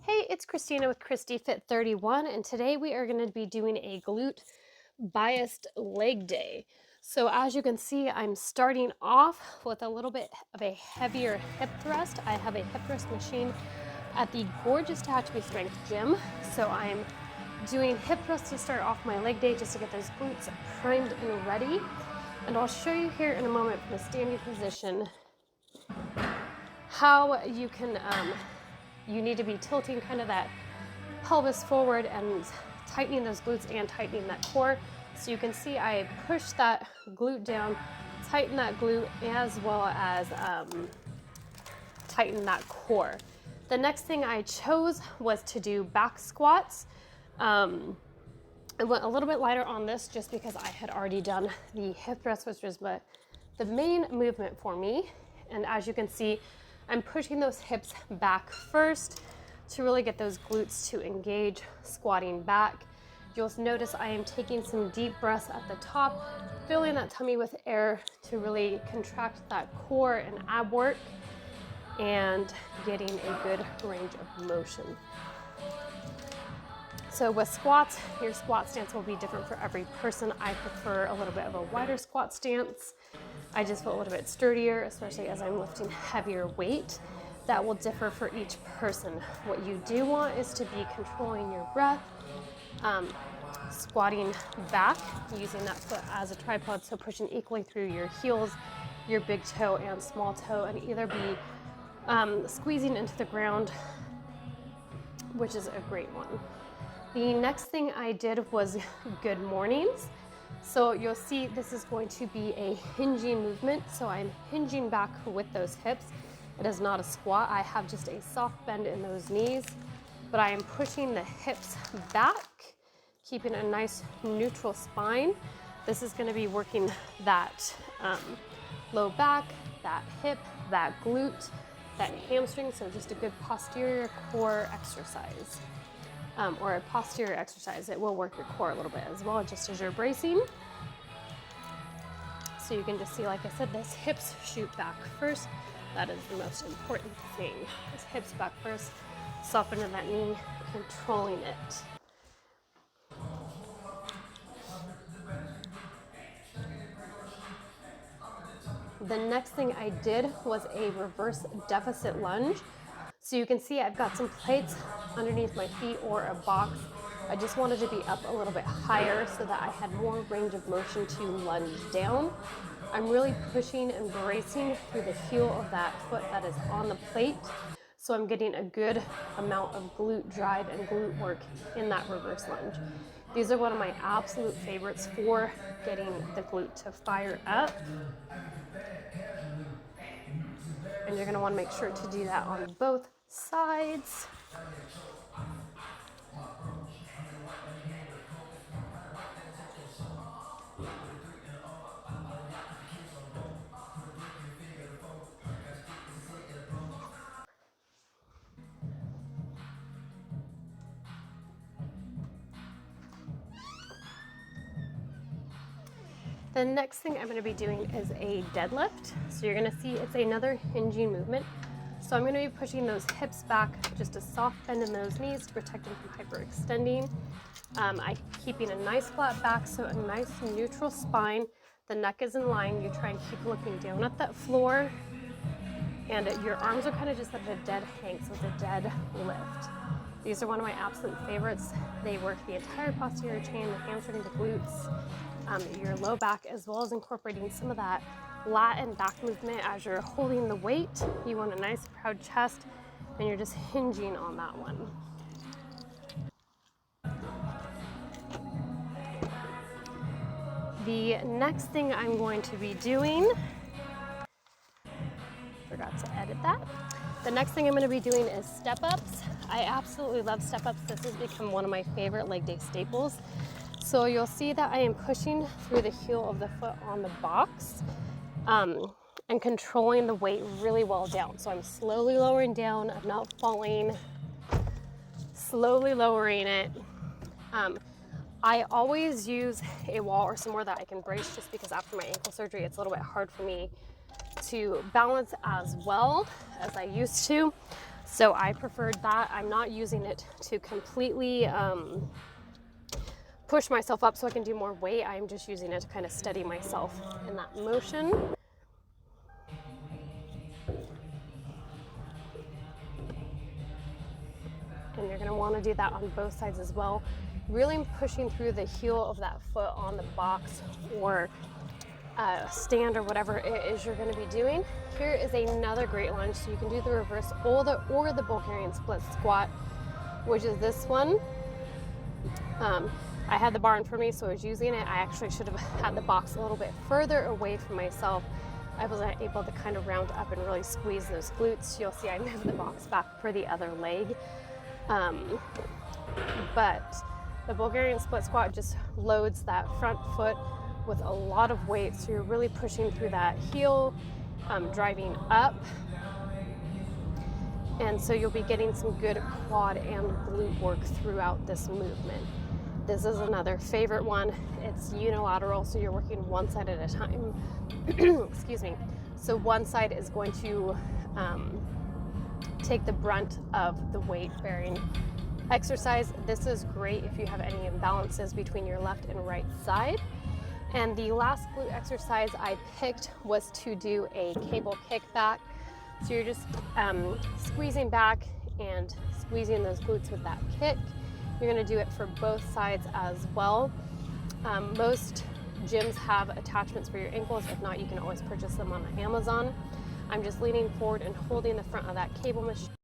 Hey, it's Christina with Christy Fit 31, and today we are going to be doing a glute biased leg day. So as you can see, I'm starting off with a little bit of a heavier hip thrust. I have a hip thrust machine at the gorgeous Touch Me Strength gym. So I'm doing hip thrusts to start off my leg day just to get those glutes primed and ready. And I'll show you here in a moment from a standing position how you can you need to be tilting kind of that pelvis forward and tightening those glutes and tightening that core. So you can see I push that glute down, tighten that glute, as well as tighten that core. The next thing I chose was to do back squats. I went a little bit lighter on this just because I had already done the hip thrust, which was the main movement for me. And as you can see, I'm pushing those hips back first to really get those glutes to engage, squatting back. You'll notice I am taking some deep breaths at the top, filling that tummy with air to really contract that core and ab work and getting a good range of motion. So with squats, your squat stance will be different for every person. I prefer a little bit of a wider squat stance. I just feel a little bit sturdier, especially as I'm lifting heavier weight. That will differ for each person. What you do want is to be controlling your breath, squatting back, using that foot as a tripod, so pushing equally through your heels, your big toe and small toe, and either be squeezing into the ground, which is a great one. The next thing I did was good mornings. So you'll see this is going to be a hinging movement. So I'm hinging back with those hips. It is not a squat. I have just a soft bend in those knees, but I am pushing the hips back, keeping a nice neutral spine. This is going to be working that low back, that hip, that glute, that hamstring. So just a good posterior core exercise. Or a posterior exercise. It will work your core a little bit as well, just as you're bracing. So you can just see, like I said, those hips shoot back first. That is the most important thing. Those hips back first, soften in that knee, controlling it. The next thing I did was a reverse deficit lunge. So you can see I've got some plates underneath my feet or a box. I just wanted to be up a little bit higher so that I had more range of motion to lunge down. I'm really pushing and bracing through the heel of that foot that is on the plate. So I'm getting a good amount of glute drive and glute work in that reverse lunge. These are one of my absolute favorites for getting the glute to fire up. And you're gonna wanna make sure to do that on both sides. The next thing I'm going to be doing is a deadlift. So you're going to see it's another hinging movement. So I'm going to be pushing those hips back, just a soft bend in those knees to protect them from hyperextending. I'm keeping a nice flat back, so a nice neutral spine. The neck is in line. You try and keep looking down at that floor. And your arms are kind of just at a dead hang, so it's a dead lift. These are one of my absolute favorites. They work the entire posterior chain, the hamstring, the glutes, your low back, as well as incorporating some of that lat and back movement as you're holding the weight. You want a nice proud chest, and you're just hinging on that one. The next thing I'm going to be doing, forgot to edit that. The next thing I'm going to be doing is step ups. I absolutely love step ups. This has become one of my favorite leg day staples. So you'll see that I am pushing through the heel of the foot on the box and controlling the weight really well down. So I'm slowly lowering down. I'm not falling, slowly lowering it. I always use a wall or somewhere that I can brace, just because after my ankle surgery, it's a little bit hard for me to balance as well as I used to. So I preferred that. I'm not using it to completely push myself up so I can do more weight. I'm just using it to kind of steady myself in that motion. And you're gonna wanna do that on both sides as well. Really pushing through the heel of that foot on the box or stand or whatever it is you're gonna be doing. Here is another great lunge. So you can do the reverse or the Bulgarian split squat, which is this one. I had the bar in front of me, so I was using it. I actually should have had the box a little bit further away from myself. I wasn't able to kind of round up and really squeeze those glutes. You'll see I moved the box back for the other leg. But the Bulgarian split squat just loads that front foot with a lot of weight, so you're really pushing through that heel, driving up, and so you'll be getting some good quad and glute work throughout this movement. This is another favorite one. It's unilateral, so you're working one side at a time. Excuse me. So one side is going to take the brunt of the weight bearing exercise. This is great if you have any imbalances between your left and right side. And the last glute exercise I picked was to do a cable kickback. So you're just squeezing back and squeezing those glutes with that kick. You're gonna do it for both sides as well. Most gyms have attachments for your ankles. If not, you can always purchase them on Amazon. I'm just leaning forward and holding the front of that cable machine.